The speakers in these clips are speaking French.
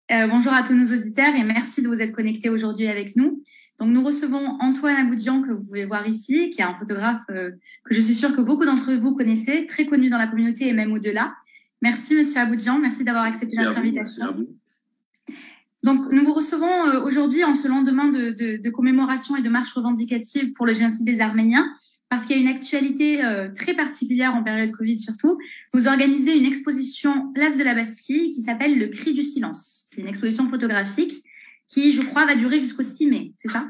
Bonjour à tous nos auditeurs et merci de vous être connectés aujourd'hui avec nous. Donc, nous recevons Antoine Aboudjian, que vous pouvez voir ici, qui est un photographe que je suis sûre que beaucoup d'entre vous connaissez, très connu dans la communauté et même au-delà. Merci, Monsieur Aboudjian. Merci d'avoir accepté notre invitation. Merci à vous. Donc, nous vous recevons aujourd'hui en ce lendemain de commémoration et de marche revendicative pour le génocide des Arméniens, parce qu'il y a une actualité très particulière en période Covid surtout. Vous organisez une exposition Place de la Bastille qui s'appelle Le Cri du silence. C'est une exposition photographique qui, je crois, va durer jusqu'au 6 mai, c'est ça?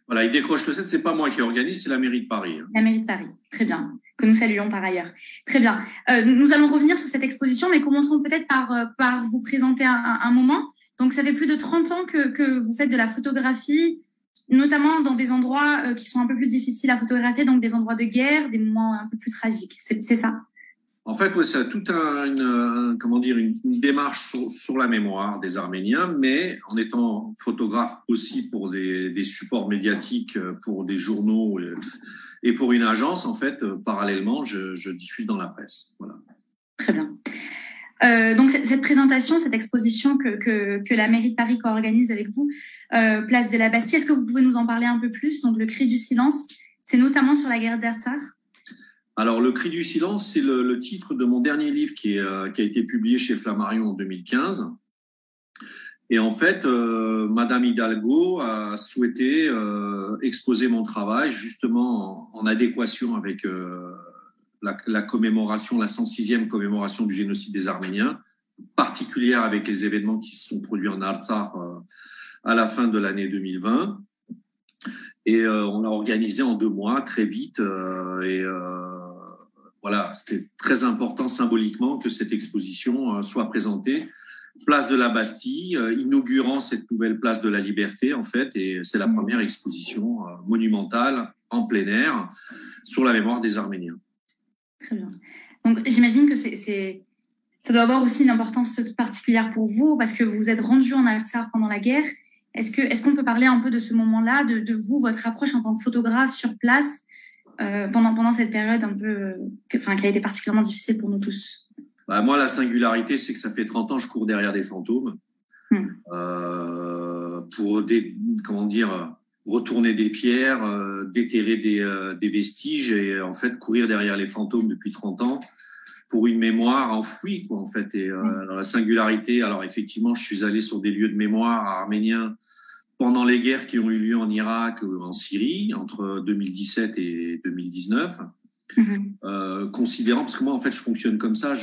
Voilà, il décroche le 7, c'est pas moi qui organise, c'est la mairie de Paris. La mairie de Paris, très bien, que nous saluons par ailleurs. Très bien. Nous allons revenir sur cette exposition, mais commençons peut-être par vous présenter un moment. Donc, ça fait plus de 30 ans que vous faites de la photographie, notamment dans des endroits qui sont un peu plus difficiles à photographier, donc des endroits de guerre, des moments un peu plus tragiques. C'est ça? En fait, ouais, c'est toute une démarche sur la mémoire des Arméniens, mais en étant photographe aussi pour des supports médiatiques, pour des journaux et pour une agence, en fait, parallèlement, je diffuse dans la presse. Voilà. Très bien. Donc cette présentation, cette exposition que la mairie de Paris co-organise avec vous, Place de la Bastille, est-ce que vous pouvez nous en parler un peu plus? Donc le cri du silence, c'est notamment sur la guerre d'Artsakh. Alors, Le Cri du silence, c'est le titre de mon dernier livre qui a été publié chez Flammarion en 2015. Et en fait, Madame Hidalgo a souhaité exposer mon travail justement en adéquation avec la commémoration, la 106e commémoration du génocide des Arméniens, particulière avec les événements qui se sont produits en Artsakh à la fin de l'année 2020. Et on l'a organisé en 2 mois, très vite. Voilà, c'était très important symboliquement que cette exposition soit présentée. Place de la Bastille, inaugurant cette nouvelle place de la Liberté, en fait, et c'est la première exposition monumentale en plein air sur la mémoire des Arméniens. Très bien. Donc, j'imagine que ça doit avoir aussi une importance particulière pour vous, parce que vous êtes rendu en Artsakh pendant la guerre. Est-ce qu'on peut parler un peu de ce moment-là, de vous, votre approche en tant que photographe sur place pendant cette période un peu, qui a été particulièrement difficile pour nous tous? Bah, moi, la singularité, c'est que ça fait 30 ans que je cours derrière des fantômes pour retourner des pierres, déterrer des vestiges et en fait courir derrière les fantômes depuis 30 ans pour une mémoire enfouie, quoi, en fait. Et la singularité, alors effectivement, je suis allé sur des lieux de mémoire arméniens pendant les guerres qui ont eu lieu en Irak ou en Syrie entre 2017 et 2019. Considérant, parce que moi en fait je fonctionne comme ça,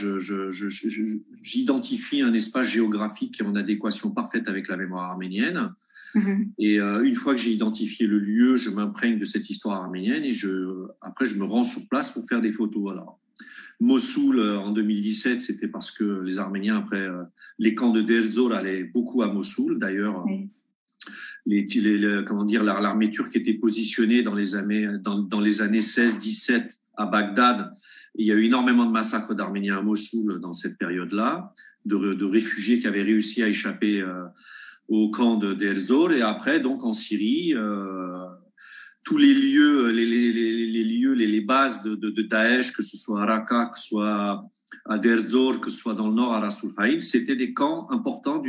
j'identifie un espace géographique qui est en adéquation parfaite avec la mémoire arménienne. Et une fois que j'ai identifié le lieu, je m'imprègne de cette histoire arménienne et après je me rends sur place pour faire des photos. Alors Mossoul en 2017, c'était parce que les Arméniens après les camps de Deir ez-Zor allaient beaucoup à Mossoul. D'ailleurs, l'armée turque était positionnée dans les années 16-17 à Bagdad. Et il y a eu énormément de massacres d'Arméniens à Mossoul dans cette période-là, de réfugiés qui avaient réussi à échapper au camp de Deir ez-Zor. Et après, donc en Syrie, tous les lieux, les bases de Daesh, que ce soit à Raqqa, que ce soit à Deir ez-Zor, que ce soit dans le nord à Ras al-Khaïm, c'était des camps importants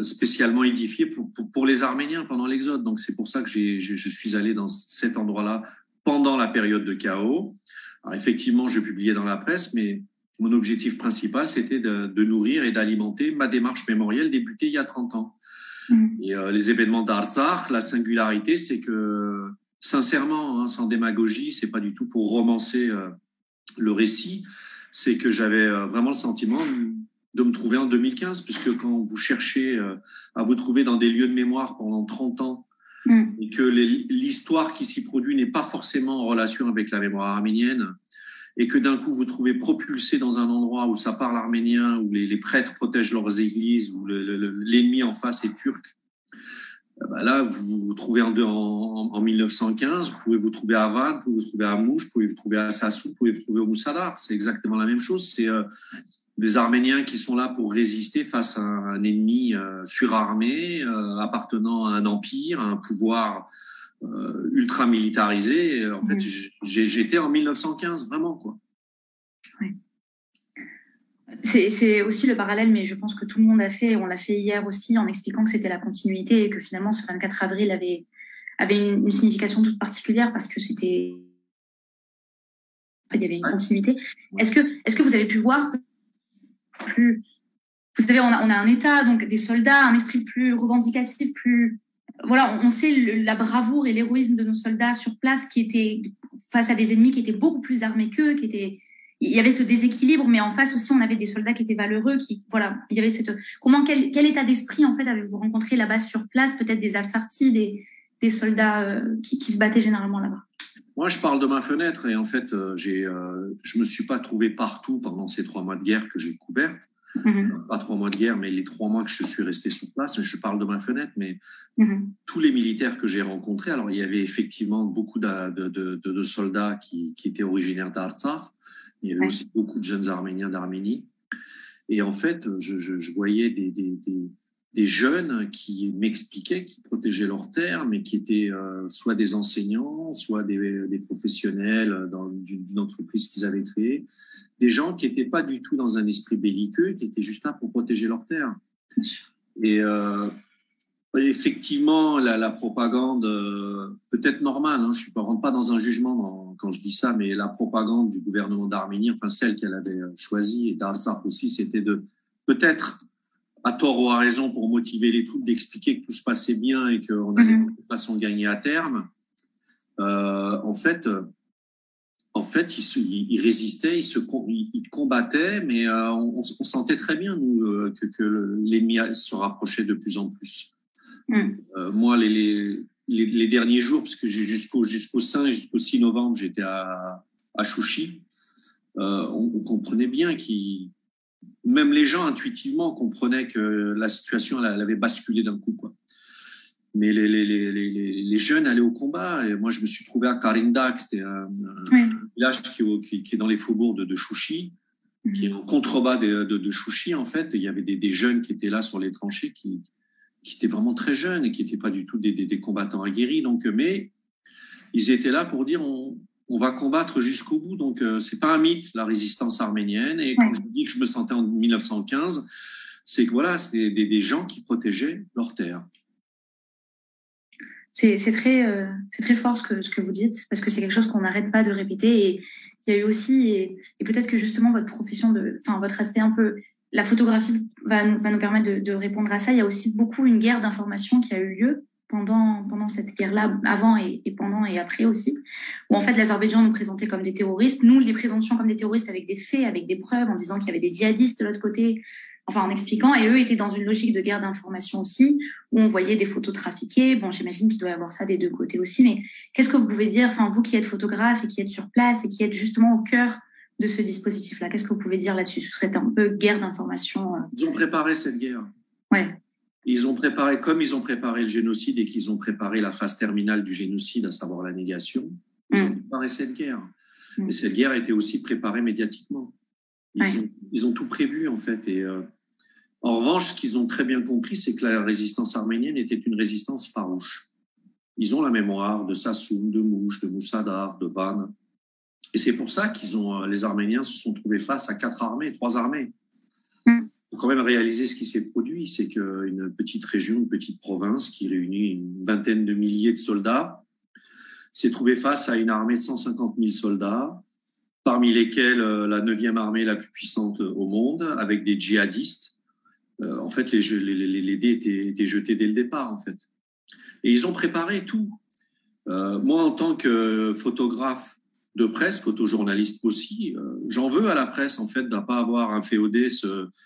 spécialement édifiés pour les Arméniens pendant l'exode. Donc c'est pour ça que je suis allé dans cet endroit-là pendant la période de chaos. Alors effectivement, je publiais dans la presse, mais mon objectif principal, c'était de nourrir et d'alimenter ma démarche mémorielle débutée il y a 30 ans. Et les événements d'Artsakh, la singularité, c'est que, sincèrement, sans démagogie, c'est pas du tout pour romancer le récit, c'est que j'avais vraiment le sentiment de me trouver en 2015, puisque quand vous cherchez à vous trouver dans des lieux de mémoire pendant 30 ans, et que l'histoire qui s'y produit n'est pas forcément en relation avec la mémoire arménienne, et que d'un coup vous trouvez propulsé dans un endroit où ça parle arménien, où les prêtres protègent leurs églises, où l'ennemi en face est turc, bah là vous vous trouvez en 1915, vous pouvez vous trouver à Van, vous pouvez vous trouver à Mouche, vous pouvez vous trouver à Sassou, vous pouvez vous trouver au Moussadar, c'est exactement la même chose, c'est des Arméniens qui sont là pour résister face à un ennemi surarmé, appartenant à un empire, à un pouvoir ultra militarisé. En fait, j'étais en 1915, vraiment, quoi. Ouais. C'est aussi le parallèle, mais je pense que tout le monde a fait, on l'a fait hier aussi, en expliquant que c'était la continuité et que finalement ce 24 avril avait une signification toute particulière parce que c'était, il y avait une continuité. Est-ce que vous avez pu voir plus, vous savez, on a un État, donc des soldats, un esprit plus revendicatif, plus, voilà, on sait la bravoure et l'héroïsme de nos soldats sur place qui étaient face à des ennemis qui étaient beaucoup plus armés qu'eux, il y avait ce déséquilibre, mais en face aussi, on avait des soldats qui étaient valeureux, voilà, il y avait quel état d'esprit, en fait, avez-vous rencontré là-bas sur place, peut-être des Alsartis, des soldats qui se battaient généralement là-bas? Moi, je parle de ma fenêtre et en fait, je me suis pas trouvé partout pendant ces 3 mois de guerre que j'ai couverts. Pas 3 mois de guerre, mais les 3 mois que je suis resté sur place. Je parle de ma fenêtre, mais tous les militaires que j'ai rencontrés, alors il y avait effectivement beaucoup de soldats qui étaient originaires d'Artsakh. Il y avait aussi beaucoup de jeunes Arméniens d'Arménie. Et en fait, je voyais des jeunes qui m'expliquaient, qui protégeaient leurs terres, mais qui étaient soit des enseignants, soit des professionnels d'une entreprise qu'ils avaient créée, des gens qui n'étaient pas du tout dans un esprit belliqueux, qui étaient juste là pour protéger leurs terres. Et effectivement, la propagande, peut-être normale, hein, je ne rentre pas dans un jugement quand je dis ça, mais la propagande du gouvernement d'Arménie, enfin celle qu'elle avait choisie, et d'Artsakh aussi, c'était de peut-être à tort ou à raison pour motiver les troupes, d'expliquer que tout se passait bien et qu'on allait de toute façon gagner à terme. En fait, ils résistaient, ils combattaient, mais on sentait très bien, nous, que l'ennemi se rapprochait de plus en plus. Moi, les derniers jours, parce que j'ai jusqu'au 5 et jusqu'au 6 novembre, j'étais à Chouchi, on comprenait bien même les gens intuitivement comprenaient que la situation elle avait basculé d'un coup, quoi. Mais les jeunes allaient au combat. Et moi, je me suis trouvé à Karinda, c'était un village qui est dans les faubourgs de Chouchi, qui est en contrebas de Chouchi, en fait. Il y avait des jeunes qui étaient là sur les tranchées, qui étaient vraiment très jeunes et qui n'étaient pas du tout des combattants aguerris. Donc, mais ils étaient là pour dire on va combattre jusqu'au bout. Donc, c'est pas un mythe, la résistance arménienne. Et quand je dis que je me sentais en 1915, c'est que voilà, c'est des gens qui protégeaient leurs terres. C'est très fort ce que vous dites, parce que c'est quelque chose qu'on n'arrête pas de répéter. Et il y a eu aussi, et peut-être que justement votre profession, votre aspect un peu, la photographie va nous permettre de répondre à ça. Il y a aussi beaucoup une guerre d'information qui a eu lieu pendant cette guerre-là, avant et pendant et après aussi, où en fait l'Azerbaïdjan nous présentait comme des terroristes. Nous les présentions comme des terroristes avec des faits, avec des preuves, en disant qu'il y avait des djihadistes de l'autre côté, enfin en expliquant, et eux étaient dans une logique de guerre d'information aussi, où on voyait des photos trafiquées. Bon, j'imagine qu'il doit y avoir ça des deux côtés aussi, mais qu'est-ce que vous pouvez dire, enfin vous qui êtes photographe et qui êtes sur place et qui êtes justement au cœur de ce dispositif-là, qu'est-ce que vous pouvez dire là-dessus, sur cette un peu guerre d'information? Ils ont préparé cette guerre. Ouais. Ils ont préparé, comme ils ont préparé le génocide et qu'ils ont préparé la phase terminale du génocide, à savoir la négation, ils ont préparé cette guerre. Et cette guerre a été aussi préparée médiatiquement. Ils ont tout prévu, en fait. Et en revanche, ce qu'ils ont très bien compris, c'est que la résistance arménienne était une résistance farouche. Ils ont la mémoire de Sassoun, de Mouche, de Moussadar, de Van. Et c'est pour ça les Arméniens se sont trouvés face à 3 armées. Il faut quand même réaliser ce qui s'est produit, c'est qu'une petite région, une petite province qui réunit une vingtaine de milliers de soldats s'est trouvée face à une armée de 150 000 soldats, parmi lesquels la 9e armée la plus puissante au monde, avec des djihadistes. En fait, les dés étaient jetés dès le départ, en fait. Et ils ont préparé tout. Moi, en tant que photographe de presse, photojournaliste aussi, j'en veux à la presse, en fait, de ne pas avoir inféodé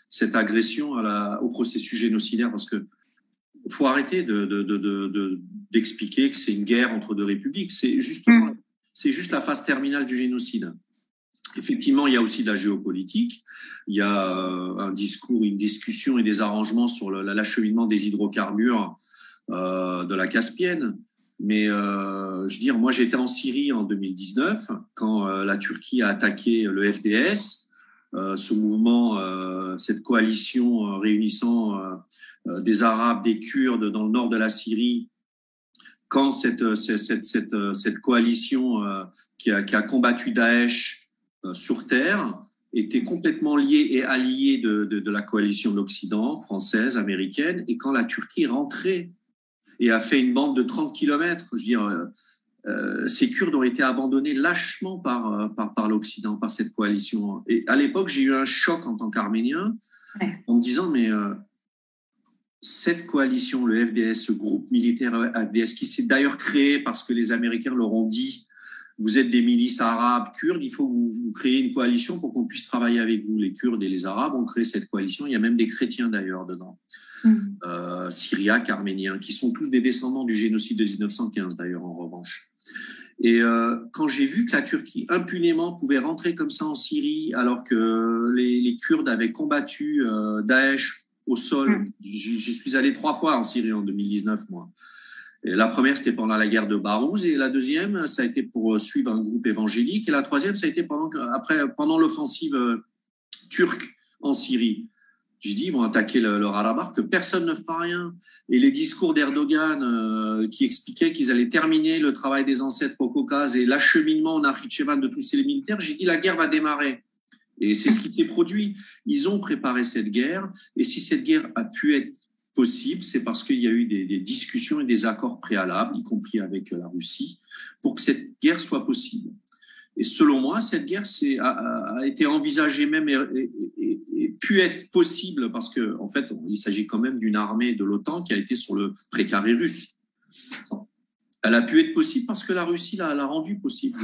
cette agression au processus génocidaire, parce que faut arrêter d'expliquer que c'est une guerre entre deux républiques. C'est juste la phase terminale du génocide. Effectivement, il y a aussi de la géopolitique. Il y a un discours, une discussion et des arrangements sur l'acheminement des hydrocarbures de la Caspienne. Mais je veux dire, moi, j'étais en Syrie en 2019 quand la Turquie a attaqué le FDS, ce mouvement, cette coalition réunissant des Arabes, des Kurdes dans le nord de la Syrie. Quand cette coalition qui a combattu Daesh sur terre était complètement lié et allié de la coalition de l'Occident, française, américaine, et quand la Turquie est rentrée et a fait une bande de 30 kilomètres, je veux dire, ces Kurdes ont été abandonnés lâchement par l'Occident, par cette coalition. Et à l'époque, j'ai eu un choc en tant qu'Arménien, en me disant, mais cette coalition, le FDS, ce groupe militaire FDS, qui s'est d'ailleurs créé parce que les Américains leur ont dit, vous êtes des milices arabes, kurdes, il faut que vous créez une coalition pour qu'on puisse travailler avec vous. Les Kurdes et les Arabes ont créé cette coalition. Il y a même des chrétiens d'ailleurs dedans, syriaques, arméniens, qui sont tous des descendants du génocide de 1915 d'ailleurs en revanche. Et quand j'ai vu que la Turquie impunément pouvait rentrer comme ça en Syrie alors que les Kurdes avaient combattu Daesh au sol, j'y suis allé 3 fois en Syrie en 2019 moi. Et la première, c'était pendant la guerre de Barouz, et la deuxième, ça a été pour suivre un groupe évangélique, et la troisième, ça a été pendant l'offensive turque en Syrie. J'ai dit, ils vont attaquer le Karabakh, que personne ne fera rien. Et les discours d'Erdogan qui expliquaient qu'ils allaient terminer le travail des ancêtres au Caucase et l'acheminement en Nakhitchevan de tous ces militaires, j'ai dit, la guerre va démarrer. Et c'est ce qui s'est produit. Ils ont préparé cette guerre, et si cette guerre a pu être possible, c'est parce qu'il y a eu des discussions et des accords préalables, y compris avec la Russie, pour que cette guerre soit possible. Et selon moi, cette guerre a été envisagée même et pu être possible parce que, en fait, il s'agit quand même d'une armée de l'OTAN qui a été sur le précaré russe. Elle a pu être possible parce que la Russie l'a rendue possible.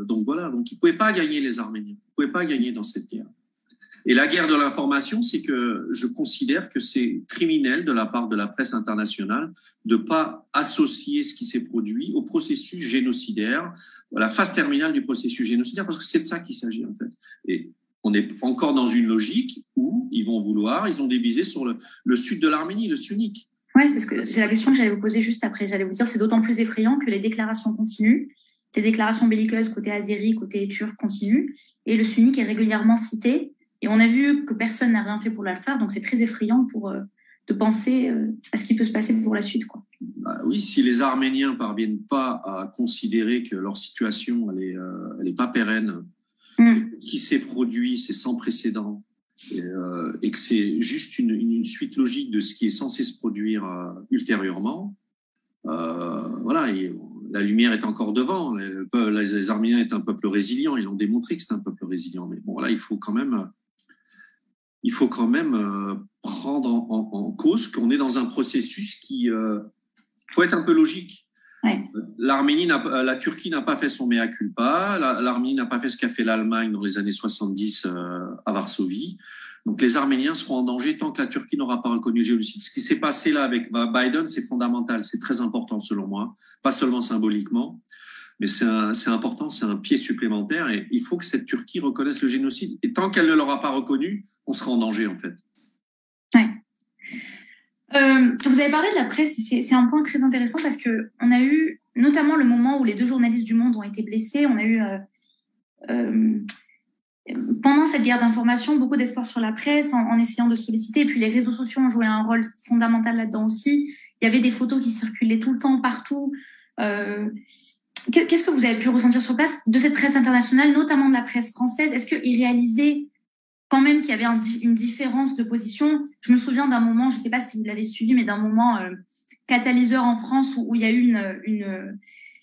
Donc voilà, donc ils ne pouvaient pas gagner les Arméniens, ils ne pouvaient pas gagner dans cette guerre. Et la guerre de l'information, c'est que je considère que c'est criminel de la part de la presse internationale de ne pas associer ce qui s'est produit au processus génocidaire, à la phase terminale du processus génocidaire, parce que c'est de ça qu'il s'agit en fait. Et on est encore dans une logique où ils ont divisé sur le sud de l'Arménie, le sunnique. Oui, c'est la question que j'allais vous poser juste après. J'allais vous dire, c'est d'autant plus effrayant que les déclarations continuent, les déclarations belliqueuses côté azéri, côté turc continuent, et le sunnique est régulièrement cité. Et on a vu que personne n'a rien fait pour l'Artsakh, donc c'est très effrayant de penser à ce qui peut se passer pour la suite, quoi. Bah oui, si les Arméniens ne parviennent pas à considérer que leur situation elle est pas pérenne, qui s'est produit, c'est sans précédent, et que c'est juste une suite logique de ce qui est censé se produire ultérieurement, voilà. La lumière est encore devant. Les Arméniens est un peuple résilient. Ils ont démontré que c'est un peuple résilient. Mais bon, là, il faut quand même prendre en cause qu'on est dans un processus qui faut être un peu logique. Ouais. La Turquie n'a pas fait son mea culpa. L'Arménie n'a pas fait ce qu'a fait l'Allemagne dans les années 70 à Varsovie. Donc les Arméniens seront en danger tant que la Turquie n'aura pas reconnu le génocide. Ce qui s'est passé là avec Biden, c'est fondamental, c'est très important selon moi, pas seulement symboliquement, mais c'est important, c'est un pied supplémentaire et il faut que cette Turquie reconnaisse le génocide. Et tant qu'elle ne l'aura pas reconnu, on sera en danger en fait. Ouais. Vous avez parlé de la presse, c'est un point très intéressant parce qu'on a eu notamment le moment où les 2 journalistes du Monde ont été blessés, on a eu pendant cette guerre d'information beaucoup d'espoir sur la presse en essayant de solliciter, et puis les réseaux sociaux ont joué un rôle fondamental là-dedans aussi. Il y avait des photos qui circulaient tout le temps, partout. Qu'est-ce que vous avez pu ressentir sur place de cette presse internationale, notamment de la presse française? Est-ce qu'ils réalisaient quand même qu'il y avait une différence de position? Je me souviens d'un moment, je ne sais pas si vous l'avez suivi, mais d'un moment catalyseur en France où il y a eu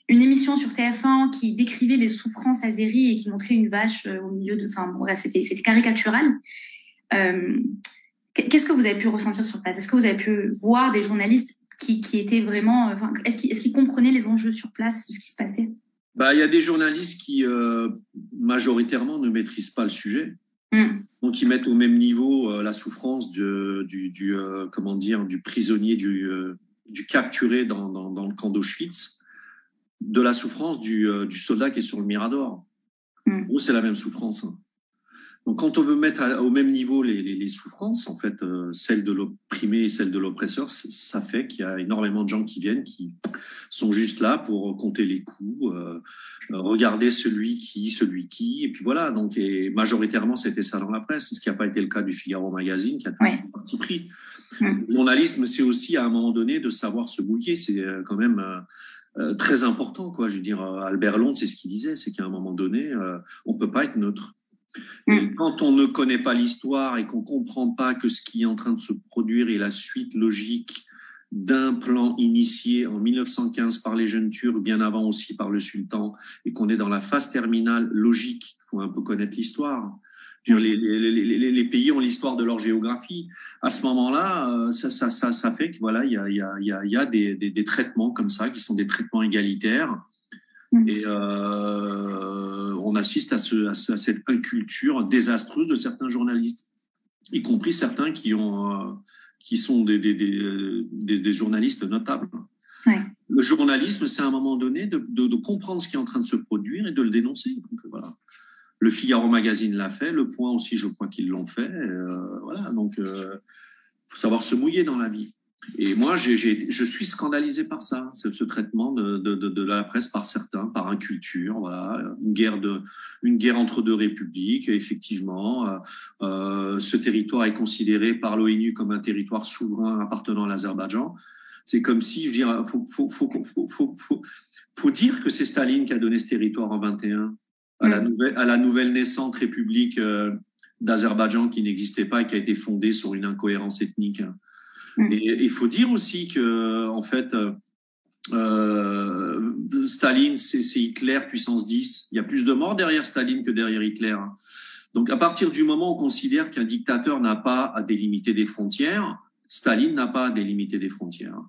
une émission sur TF1 qui décrivait les souffrances azéries et qui montrait une vache au milieu de... Enfin, bref, c'était caricatural. Qu'est-ce que vous avez pu ressentir sur place? Est-ce que vous avez pu voir des journalistes qui étaient vraiment... Est-ce qu'ils comprenaient les enjeux sur place de ce qui se passait? Il y a des journalistes qui, majoritairement, ne maîtrisent pas le sujet. Donc, ils mettent au même niveau la souffrance du prisonnier, du capturé dans le camp d'Auschwitz, de la souffrance du soldat qui est sur le Mirador. C'est la même souffrance. Donc, quand on veut mettre au même niveau les souffrances, en fait, celle de l'opprimé et celle de l'oppresseur, ça fait qu'il y a énormément de gens qui viennent, qui sont juste là pour compter les coups, regarder celui qui, et puis voilà. Donc, et majoritairement, c'était ça dans la presse, ce qui n'a pas été le cas du Figaro Magazine, qui a tout un parti pris. Le journalisme, c'est aussi à un moment donné de savoir se mouiller. C'est quand même très important, quoi. Je veux dire, Albert Londres, c'est ce qu'il disait, c'est qu'à un moment donné, on peut pas être neutre. Et quand on ne connaît pas l'histoire et qu'on ne comprend pas que ce qui est en train de se produire est la suite logique d'un plan initié en 1915 par les jeunes Turcs, bien avant aussi par le sultan, et qu'on est dans la phase terminale logique, il faut un peu connaître l'histoire. Les pays ont l'histoire de leur géographie. À ce moment-là, ça fait que voilà, il y a des traitements comme ça qui sont des traitements égalitaires. Et on assiste à cette inculture désastreuse de certains journalistes, y compris certains qui sont des journalistes notables. Ouais. Le journalisme, c'est à un moment donné de comprendre ce qui est en train de se produire et de le dénoncer. Donc, voilà. Le Figaro Magazine l'a fait, Le Point aussi, je crois qu'ils l'ont fait. Voilà, donc faut savoir se mouiller dans la vie. Et moi, je suis scandalisé par ça, ce traitement de la presse par certains, par inculture. Voilà, une guerre entre deux républiques. Effectivement, ce territoire est considéré par l'ONU comme un territoire souverain appartenant à l'Azerbaïdjan. C'est comme si, je veux dire, faut dire que c'est Staline qui a donné ce territoire en 21 à la nouvelle naissante république d'Azerbaïdjan qui n'existait pas et qui a été fondée sur une incohérence ethnique. Et il faut dire aussi que, en fait, Staline, c'est Hitler puissance 10. Il y a plus de morts derrière Staline que derrière Hitler. Donc, à partir du moment où on considère qu'un dictateur n'a pas à délimiter des frontières, Staline n'a pas à délimiter des frontières.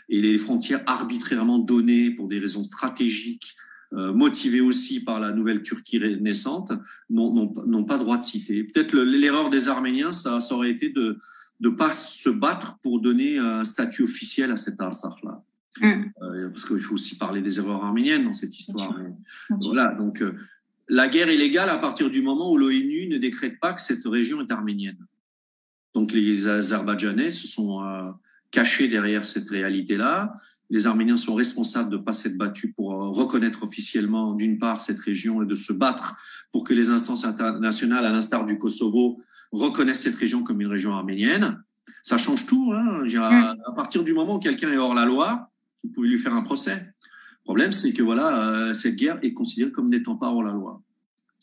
Et les frontières arbitrairement données pour des raisons stratégiques, motivées aussi par la nouvelle Turquie naissante, n'ont pas droit de citer. Peut-être l'erreur des Arméniens, ça aurait été de ne pas se battre pour donner un statut officiel à cet Artsakh-là. Parce qu'il faut aussi parler des erreurs arméniennes dans cette histoire. Voilà, donc la guerre est légale à partir du moment où l'ONU ne décrète pas que cette région est arménienne. Donc les Azerbaïdjanais se sont cachés derrière cette réalité-là. Les Arméniens sont responsables de ne pas s'être battus pour reconnaître officiellement, d'une part, cette région et de se battre pour que les instances internationales, à l'instar du Kosovo, reconnaissent cette région comme une région arménienne. Ça change tout. Hein. À partir du moment où quelqu'un est hors la loi, vous pouvez lui faire un procès. Le problème, c'est que voilà, cette guerre est considérée comme n'étant pas hors la loi.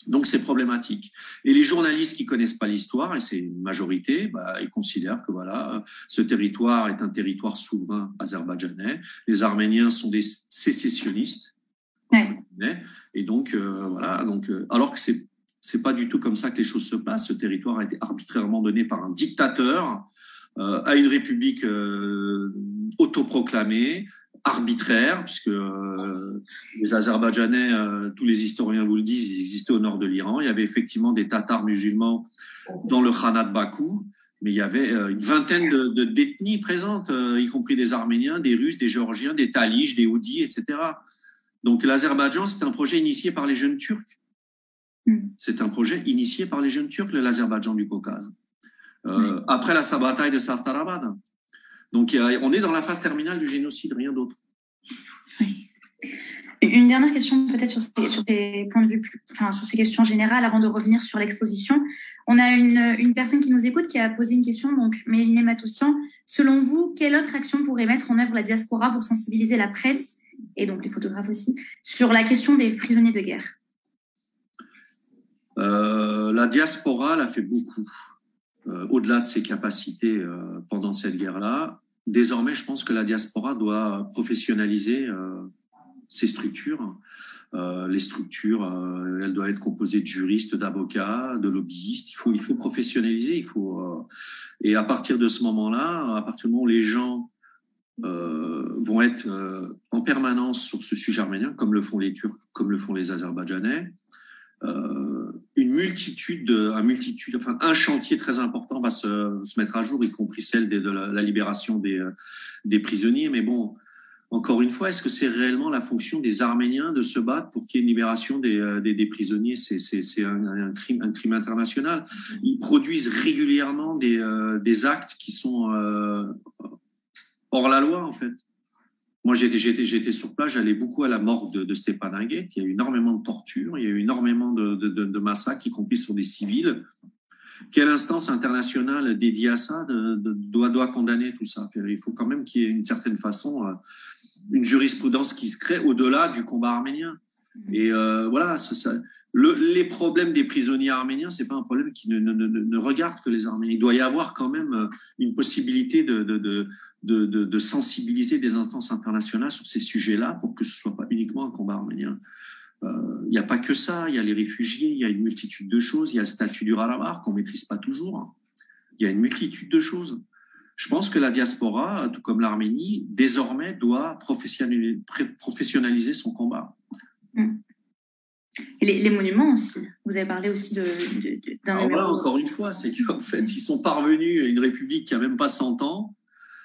Donc, c'est problématique. Et les journalistes qui connaissent pas l'histoire, et c'est une majorité, ils considèrent que voilà, ce territoire est un territoire souverain azerbaïdjanais. Les Arméniens sont des sécessionnistes. Ouais. Et donc, voilà. Donc, alors que c'est pas du tout comme ça que les choses se passent. Ce territoire a été arbitrairement donné par un dictateur à une république autoproclamée, arbitraire, puisque les Azerbaïdjanais, tous les historiens vous le disent, ils existaient au nord de l'Iran. Il y avait effectivement des Tatars musulmans dans le Khanat de Bakou, mais il y avait une vingtaine d'ethnies présentes, y compris des Arméniens, des Russes, des Géorgiens, des Taliches, des Oudis, etc. Donc l'Azerbaïdjan, c'est un projet initié par les jeunes Turcs. C'est un projet initié par les jeunes Turcs, l'Azerbaïdjan du Caucase. Après la bataille de Sartarabad. Donc, on est dans la phase terminale du génocide, rien d'autre. Oui. Une dernière question peut-être sur tes points de vue, sur ces questions générales avant de revenir sur l'exposition. On a une personne qui nous écoute qui a posé une question, donc Méline Matoussian. Selon vous, quelle autre action pourrait mettre en œuvre la diaspora pour sensibiliser la presse, et donc les photographes aussi, sur la question des prisonniers de guerre? La diaspora l'a fait beaucoup. Au-delà de ses capacités pendant cette guerre-là, désormais, je pense que la diaspora doit professionnaliser ses structures. Les structures, elles doivent être composées de juristes, d'avocats, de lobbyistes. Il faut professionnaliser. Et à partir de ce moment-là, à partir du moment où les gens vont être en permanence sur ce sujet arménien, comme le font les Turcs, comme le font les Azerbaïdjanais, un chantier très important va se mettre à jour, y compris celle de la libération des prisonniers. Mais bon, encore une fois, est-ce que c'est réellement la fonction des Arméniens de se battre pour qu'il y ait une libération des prisonniers? C'est un crime international. Ils produisent régulièrement des actes qui sont hors la loi, en fait. Moi, j'étais sur place, j'allais beaucoup à la morgue de Stepanakert. Il y a eu énormément de tortures, il y a eu énormément de massacres, y compris sur des civils. Quelle instance internationale dédiée à ça doit condamner tout ça? Il faut quand même qu'il y ait une certaine façon, une jurisprudence qui se crée au-delà du combat arménien. Et voilà, les problèmes des prisonniers arméniens, c'est pas un problème qui ne regarde que les Arméniens. Il doit y avoir quand même une possibilité de sensibiliser des instances internationales sur ces sujets-là pour que ce soit pas uniquement un combat arménien. Il n'y a pas que ça, il y a les réfugiés, il y a une multitude de choses, il y a le statut du Ralabar qu'on maîtrise pas toujours. Il y a une multitude de choses. Je pense que la diaspora, tout comme l'Arménie, désormais doit professionnaliser son combat. Et les monuments aussi. Vous avez parlé aussi d'un numéro. Voilà, encore une fois, c'est qu'en fait, ils sont parvenus à une république qui n'a même pas 100 ans.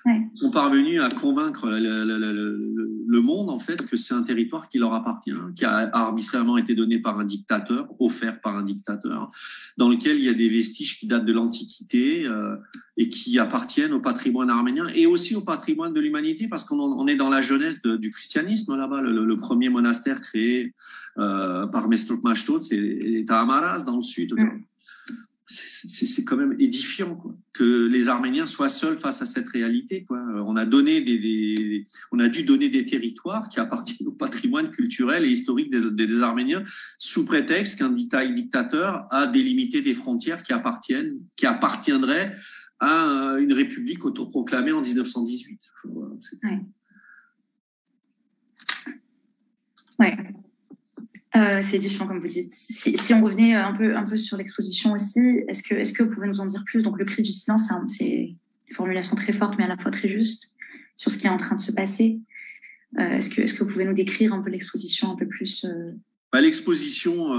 Ils sont parvenus à convaincre le monde, en fait, que c'est un territoire qui leur appartient, qui a arbitrairement été donné par un dictateur, offert par un dictateur, dans lequel il y a des vestiges qui datent de l'Antiquité et qui appartiennent au patrimoine arménien et aussi au patrimoine de l'humanité, parce qu'on est dans la jeunesse du christianisme là-bas. Le premier monastère créé par Mestre Mashtot, c'est à Amaras, dans le sud. C'est quand même édifiant, quoi, que les Arméniens soient seuls face à cette réalité, quoi. On a dû donner des territoires qui appartiennent au patrimoine culturel et historique des Arméniens sous prétexte qu'un dictateur a délimité des frontières qui appartiendraient à une république autoproclamée en 1918. Ouais. C'est différent, comme vous dites. Si on revenait un peu sur l'exposition aussi, est-ce que vous pouvez nous en dire plus? Donc, le cri du silence, c'est une formulation très forte, mais à la fois très juste sur ce qui est en train de se passer. Est-ce que vous pouvez nous décrire un peu l'exposition un peu plus L'exposition,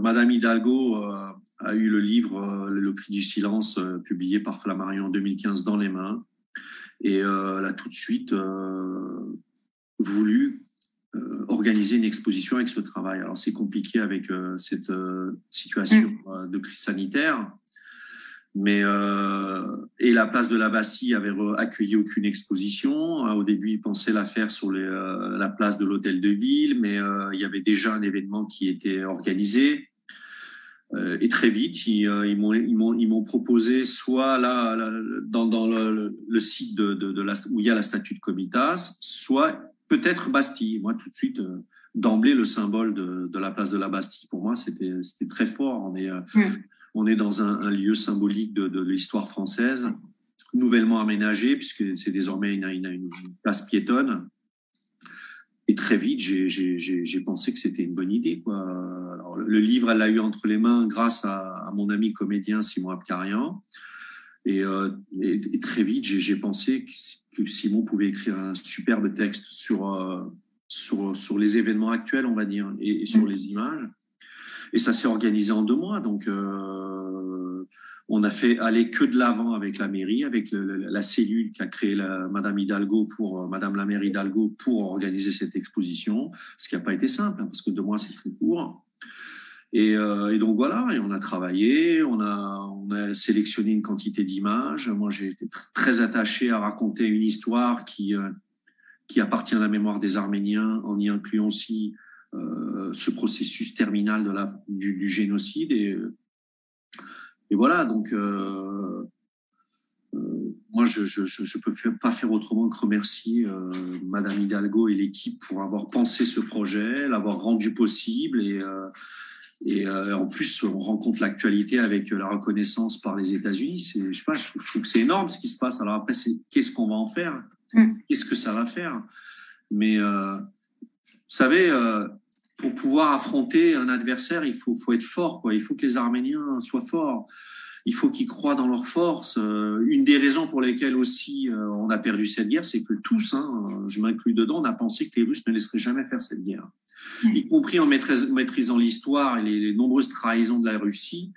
Madame Hidalgo a eu le livre Le cri du silence, publié par Flammarion en 2015 dans les mains, et elle a tout de suite voulu organiser une exposition avec ce travail. Alors, c'est compliqué avec cette situation de crise sanitaire, mais et la place de la Bastille avait accueilli aucune exposition. Au début, ils pensaient la faire sur la place de l'Hôtel de Ville, mais il y avait déjà un événement qui était organisé. Et très vite, ils m'ont proposé soit là dans le site où il y a la statue de Comitas, soit peut-être Bastille. Moi, tout de suite, d'emblée, le symbole de la place de la Bastille, pour moi, c'était très fort. On est dans un lieu symbolique de l'histoire française, nouvellement aménagé, puisque c'est désormais une place piétonne. Et très vite, j'ai pensé que c'était une bonne idée, quoi. Alors, le livre, elle l'a eu entre les mains grâce à mon ami comédien Simon Abkarian. Et très vite, j'ai pensé que Simon pouvait écrire un superbe texte sur les événements actuels, on va dire, et sur les images. Et ça s'est organisé en 2 mois. Donc, on a fait aller que de l'avant avec la mairie, avec la cellule qu'a créée Madame Hidalgo Madame la maire Hidalgo pour organiser cette exposition, ce qui n'a pas été simple, parce que 2 mois, c'est très court. Et donc voilà, et on a travaillé, on a sélectionné une quantité d'images. Moi, j'ai été très attaché à raconter une histoire qui appartient à la mémoire des Arméniens, en y incluant aussi ce processus terminal du génocide. Et voilà, donc moi, je peux pas faire autrement que remercier Madame Hidalgo et l'équipe pour avoir pensé ce projet, l'avoir rendu possible. Et en plus, on rencontre l'actualité avec la reconnaissance par les États-Unis. Je trouve que c'est énorme ce qui se passe. Alors après, qu'est-ce qu'on va en faire? Qu'est-ce que ça va faire? Mais vous savez, pour pouvoir affronter un adversaire, il faut être fort, quoi. Il faut que les Arméniens soient forts. Il faut qu'ils croient dans leur force. Une des raisons pour lesquelles aussi on a perdu cette guerre, c'est que tous, je m'inclus dedans, on a pensé que les Russes ne laisseraient jamais faire cette guerre. Y compris en maîtrisant l'histoire et les nombreuses trahisons de la Russie,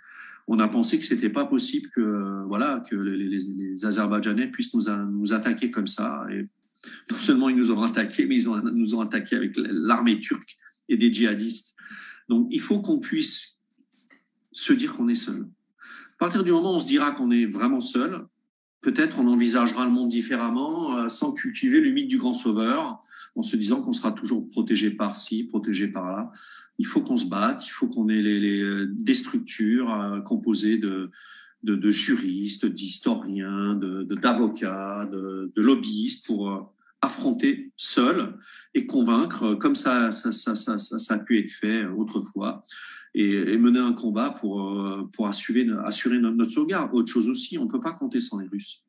on a pensé que c'était pas possible que les Azerbaïdjanais puissent nous attaquer comme ça. Et non seulement ils nous ont attaqués, mais ils nous ont attaqués avec l'armée turque et des djihadistes. Donc il faut qu'on puisse se dire qu'on est seul. À partir du moment où on se dira qu'on est vraiment seul, peut-être on envisagera le monde différemment, sans cultiver le mythe du grand sauveur, en se disant qu'on sera toujours protégé par-ci, protégé par-là. Il faut qu'on se batte, il faut qu'on ait des structures composées de juristes, d'historiens, d'avocats, de lobbyistes pour affronter seul et convaincre, comme ça a pu être fait autrefois, et mener un combat pour assurer notre sauvegarde. Autre chose aussi, on ne peut pas compter sans les Russes.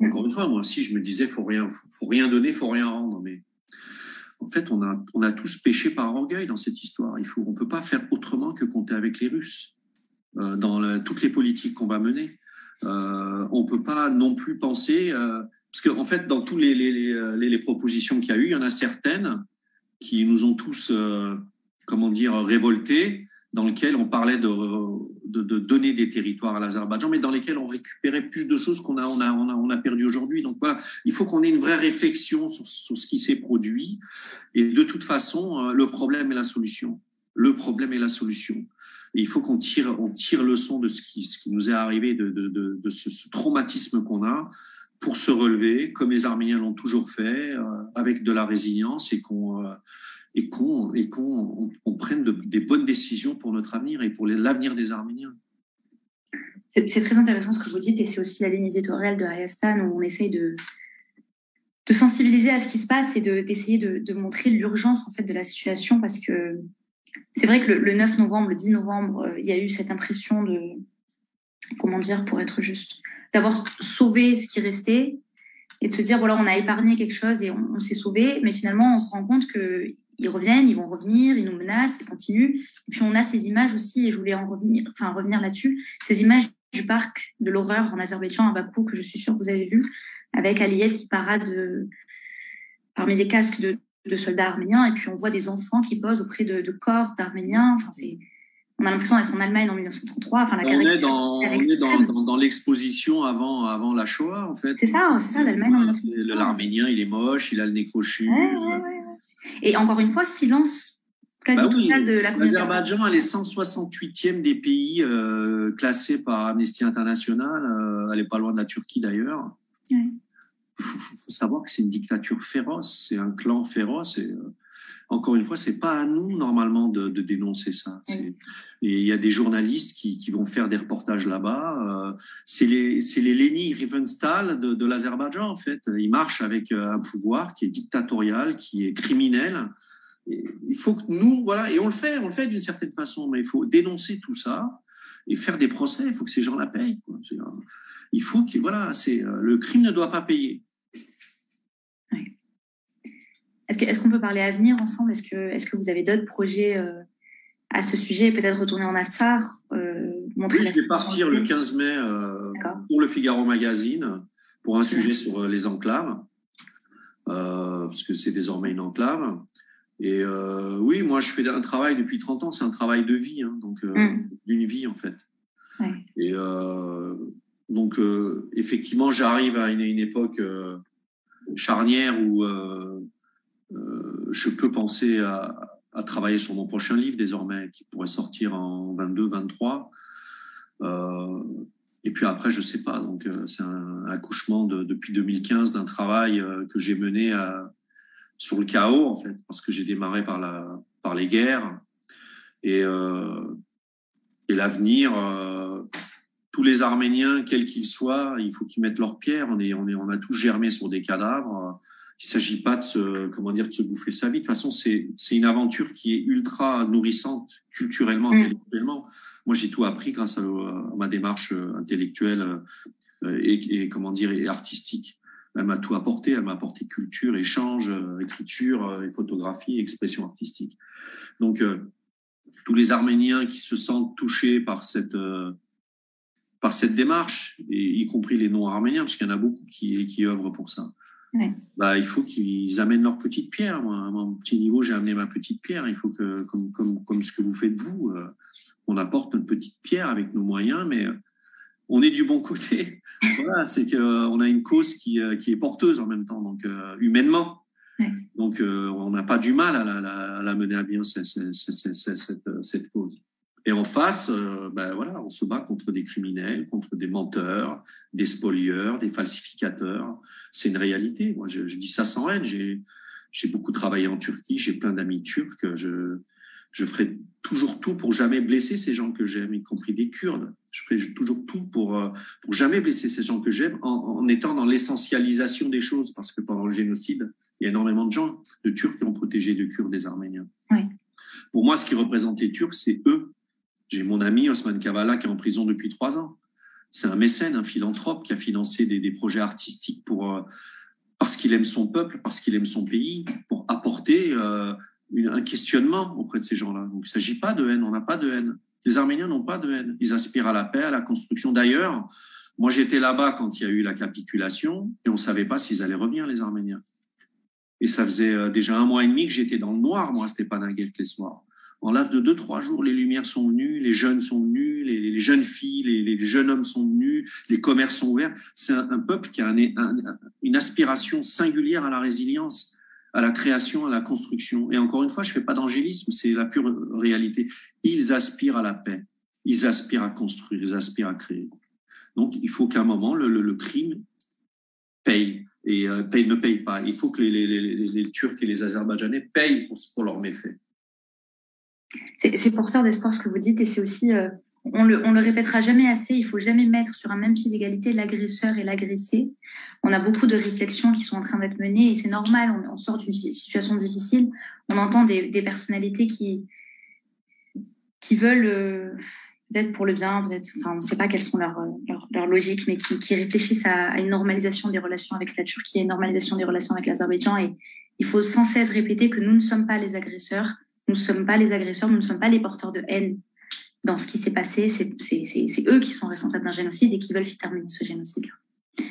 Encore une fois, moi aussi, je me disais, faut rien donner, faut rien rendre. Mais en fait, on a tous péché par orgueil dans cette histoire. On peut pas faire autrement que compter avec les Russes dans toutes les politiques qu'on va mener. On peut pas non plus penser, parce qu'en fait, dans tous les propositions qu'il y a eu, il y en a certaines qui nous ont tous, révoltés, dans lesquelles on parlait de donner des territoires à l'Azerbaïdjan, mais dans lesquels on récupérait plus de choses qu'on a perdu aujourd'hui. Donc voilà, il faut qu'on ait une vraie réflexion sur ce qui s'est produit. Et de toute façon, le problème est la solution. Le problème est la solution. Et il faut qu'on tire leçon de ce qui nous est arrivé, de ce traumatisme qu'on a, pour se relever, comme les Arméniens l'ont toujours fait, avec de la résilience, et qu'on prenne des bonnes décisions pour notre avenir et pour l'avenir des Arméniens. C'est très intéressant ce que vous dites, et c'est aussi la ligne éditoriale de Hayastan, où on essaye de sensibiliser à ce qui se passe et d'essayer de montrer l'urgence en fait de la situation, parce que c'est vrai que le 9 novembre, le 10 novembre, il y a eu cette impression pour être juste, d'avoir sauvé ce qui restait et de se dire, voilà, on a épargné quelque chose et on s'est sauvé, mais finalement, on se rend compte qu'ils reviennent, ils vont revenir, ils nous menacent, ils continuent. Et puis, on a ces images aussi, et je voulais revenir là-dessus, ces images du parc de l'horreur en Azerbaïdjan, à Bakou, que je suis sûre que vous avez vu, avec Aliyev qui parade parmi les casques de soldats arméniens, et puis on voit des enfants qui posent auprès de corps d'Arméniens. Enfin, on a l'impression d'être en Allemagne en 1933. Enfin, on est dans l'exposition avant la Shoah, en fait. C'est ça, l'Allemagne en 1933. L'Arménien, il est moche, il a le nez crochu. Ouais. Et encore une fois, silence quasi total de la communauté. L'Azerbaïdjan, elle est 168e des pays classés par Amnesty International. Elle n'est pas loin de la Turquie, d'ailleurs. Ouais. Il faut savoir que c'est une dictature féroce, c'est un clan féroce. Et, encore une fois, c'est pas à nous normalement de dénoncer ça. Et il y a des journalistes qui vont faire des reportages là-bas. C'est les Leni Riefenstahl de l'Azerbaïdjan, en fait. Ils marchent avec un pouvoir qui est dictatorial, qui est criminel. Et il faut que nous, voilà, et on le fait d'une certaine façon, mais il faut dénoncer tout ça et faire des procès. Il faut que ces gens la payent, quoi. Il faut que, voilà, le crime ne doit pas payer. Est-ce qu'on peut parler avenir ensemble ? Est-ce que vous avez d'autres projets à ce sujet ? Peut-être retourner en Artsakh, montrer. Oui, je vais partir le 15 mai pour le Figaro Magazine pour un sujet sur les enclaves, parce que c'est désormais une enclave. Et oui, moi, je fais un travail depuis 30 ans, c'est un travail de vie, donc d'une vie, en fait. Ouais. Et donc, effectivement, j'arrive à une époque charnière où je peux penser à travailler sur mon prochain livre désormais, qui pourrait sortir en 22-23. Et puis après, je sais pas. Donc, c'est un accouchement depuis 2015 d'un travail que j'ai mené sur le chaos, en fait, parce que j'ai démarré par les guerres. Et l'avenir, tous les Arméniens, quels qu'ils soient, il faut qu'ils mettent leur pierre. On a tous germé sur des cadavres. Il ne s'agit pas de se bouffer sa vie. De toute façon, c'est une aventure qui est ultra nourrissante culturellement, intellectuellement. Moi, j'ai tout appris grâce à ma démarche intellectuelle et artistique. Elle m'a tout apporté. Elle m'a apporté culture, échange, écriture, photographie, expression artistique. Donc, tous les Arméniens qui se sentent touchés par cette démarche, et y compris les non-arméniens, parce qu'il y en a beaucoup qui œuvrent pour ça. Ouais. Il faut qu'ils amènent leur petite pierre. Moi, à mon petit niveau, j'ai amené ma petite pierre. Il faut que, comme ce que vous faites vous, on apporte notre petite pierre avec nos moyens, mais on est du bon côté. Voilà, c'est qu'on a une cause qui est porteuse en même temps, donc humainement. Ouais. Donc, on n'a pas du mal à la mener à bien cette cause. Et en face, voilà, on se bat contre des criminels, contre des menteurs, des spolieurs, des falsificateurs. C'est une réalité. Moi, je dis ça sans haine. J'ai beaucoup travaillé en Turquie. J'ai plein d'amis turcs. Je ferai toujours tout pour jamais blesser ces gens que j'aime, y compris des Kurdes. Je ferai toujours tout pour jamais blesser ces gens que j'aime en étant dans l'essentialisation des choses, parce que pendant le génocide, il y a énormément de gens, de Turcs, qui ont protégé de Kurdes des Arméniens. Oui. Pour moi, ce qui représente les Turcs, c'est eux. J'ai mon ami Osman Kavala qui est en prison depuis 3 ans. C'est un mécène, un philanthrope qui a financé des projets artistiques parce qu'il aime son peuple, parce qu'il aime son pays, pour apporter un questionnement auprès de ces gens-là. Donc, il ne s'agit pas de haine, on n'a pas de haine. Les Arméniens n'ont pas de haine. Ils aspirent à la paix, à la construction. D'ailleurs, moi, j'étais là-bas quand il y a eu la capitulation et on ne savait pas s'ils allaient revenir, les Arméniens. Et ça faisait déjà 1 mois et demi que j'étais dans le noir, moi, à Stepanakert, les soirs. En laps de 2-3 jours, les lumières sont venues, les jeunes sont venus, les jeunes filles, les jeunes hommes sont venus, les commerces sont ouverts. C'est un peuple qui a une aspiration singulière à la résilience, à la création, à la construction. Et encore une fois, je ne fais pas d'angélisme, c'est la pure réalité. Ils aspirent à la paix, ils aspirent à construire, ils aspirent à créer. Donc, il faut qu'à un moment, le crime paye. Et ne paye pas. Il faut que les Turcs et les Azerbaïdjanais payent pour leurs méfaits. C'est porteur d'espoir ce que vous dites, et c'est aussi, on le répétera jamais assez, il faut jamais mettre sur un même pied d'égalité l'agresseur et l'agressé. On a beaucoup de réflexions qui sont en train d'être menées, et c'est normal, on sort d'une situation difficile, on entend des personnalités qui veulent, peut-être pour le bien, peut-être, enfin, on ne sait pas quelles sont leurs logiques, mais qui réfléchissent à une normalisation des relations avec la Turquie, à une normalisation des relations avec l'Azerbaïdjan, et il faut sans cesse répéter que nous ne sommes pas les agresseurs. Nous ne sommes pas les agresseurs, nous ne sommes pas les porteurs de haine dans ce qui s'est passé. C'est eux qui sont responsables d'un génocide et qui veulent terminer ce génocide-là.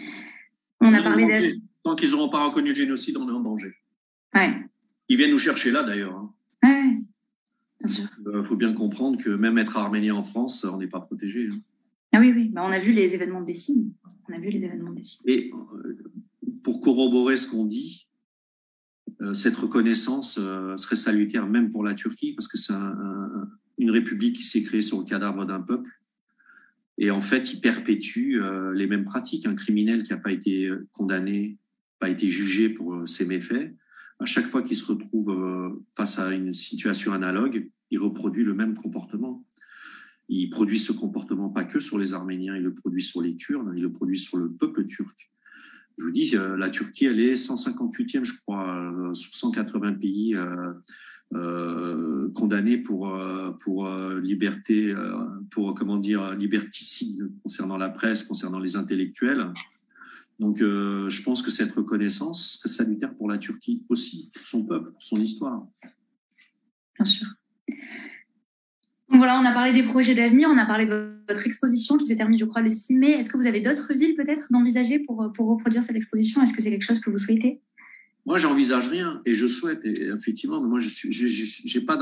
On a parlé tant qu'ils n'auront pas reconnu le génocide, on est en danger. Ouais. Ils viennent nous chercher là, d'ailleurs. Hein. Ouais, bien sûr. Il faut bien comprendre que même être arménien en France, on n'est pas protégé. Hein. Ah oui. Bah, on a vu les événements de Dessine. Et pour corroborer ce qu'on dit, cette reconnaissance serait salutaire même pour la Turquie, parce que c'est une république qui s'est créée sur le cadavre d'un peuple. Et en fait, il perpétue les mêmes pratiques. Un criminel qui n'a pas été condamné, pas été jugé pour ses méfaits, à chaque fois qu'il se retrouve face à une situation analogue, il reproduit le même comportement. Il produit ce comportement pas que sur les Arméniens, il le produit sur les Kurdes, il le produit sur le peuple turc. Je vous dis, la Turquie, elle est 158e, je crois, sur 180 pays condamnés pour liberté, liberticide concernant la presse, concernant les intellectuels. Donc, je pense que cette reconnaissance serait salutaire pour la Turquie aussi, pour son peuple, pour son histoire. Bien sûr. Donc voilà, on a parlé des projets d'avenir, on a parlé de votre exposition qui se termine, je crois, le 6 mai. Est-ce que vous avez d'autres villes peut-être d'envisager pour reproduire cette exposition? Est-ce que c'est quelque chose que vous souhaitez? Moi, j'envisage rien et je souhaite, et effectivement, mais moi, je suis pas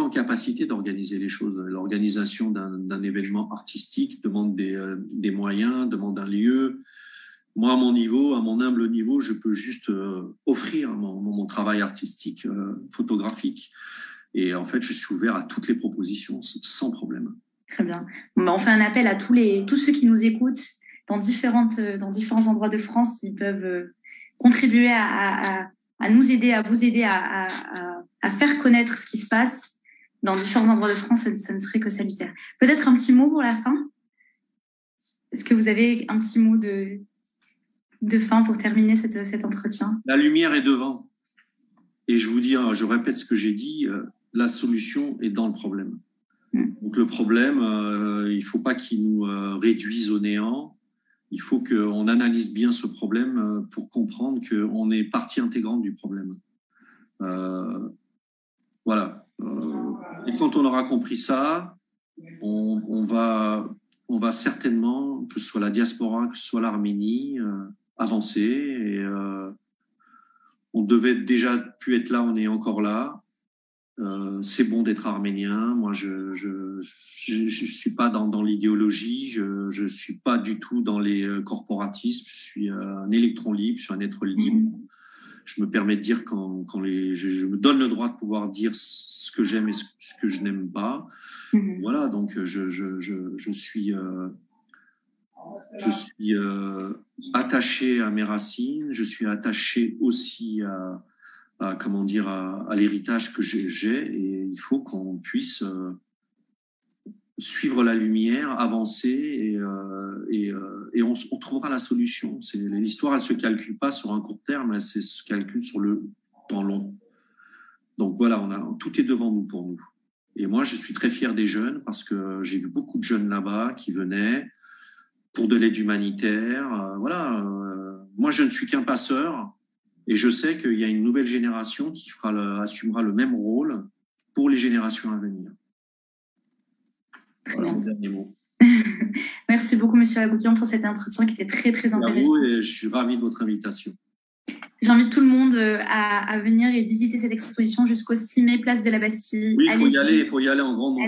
en capacité d'organiser les choses. L'organisation d'un événement artistique demande des moyens, demande un lieu. Moi, à mon humble niveau, je peux juste offrir mon travail artistique, photographique. Et en fait, je suis ouvert à toutes les propositions sans problème. Très bien. On fait un appel à tous ceux qui nous écoutent dans différents endroits de France. Ils peuvent contribuer à nous aider, à vous aider à faire connaître ce qui se passe dans différents endroits de France. Ça ne serait que salutaire. Peut-être un petit mot pour la fin? Est-ce que vous avez un petit mot de fin pour terminer cet entretien? La lumière est devant. Et je vous dis, je répète ce que j'ai dit, la solution est dans le problème. Donc le problème, il ne faut pas qu'il nous réduise au néant. Il faut qu'on analyse bien ce problème pour comprendre qu'on est partie intégrante du problème. Voilà. Et quand on aura compris ça, on va certainement, que ce soit la diaspora, que ce soit l'Arménie, avancer. Et on devait déjà pu être là, on est encore là. C'est bon d'être arménien. Moi, je suis pas dans l'idéologie. Je suis pas du tout dans les corporatismes. Je suis un électron libre. Je suis un être libre. Je me permets de dire je me donne le droit de pouvoir dire ce que j'aime et ce que je n'aime pas. Voilà. Donc, je suis attaché à mes racines. Je suis attaché aussi comment dire, à l'héritage que j'ai, et il faut qu'on puisse suivre la lumière, avancer, et on trouvera la solution. L'histoire, elle se calcule pas sur un court terme, elle se calcule sur le temps long. Donc voilà, tout est devant nous pour nous. Et moi, je suis très fier des jeunes parce que j'ai vu beaucoup de jeunes là-bas qui venaient pour de l'aide humanitaire. Moi, je ne suis qu'un passeur et je sais qu'il y a une nouvelle génération qui assumera le même rôle pour les générations à venir. Voilà mon dernier mot. Merci beaucoup, Monsieur Agoukian, pour cet entretien qui était très, très intéressant. Merci à vous et je suis ravi de votre invitation. J'invite tout le monde à venir et visiter cette exposition jusqu'au 6 mai, place de la Bastille. Oui, il faut y aller en grand nombre.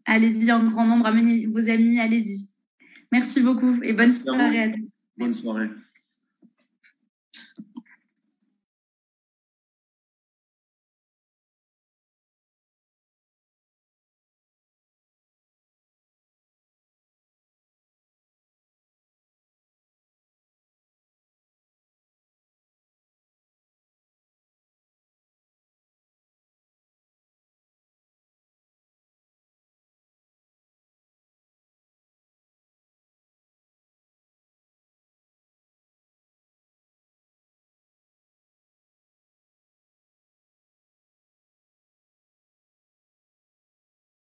Allez-y en grand nombre, amenez vos amis, allez-y. Merci beaucoup et bonne soirée à tous. Bonne soirée.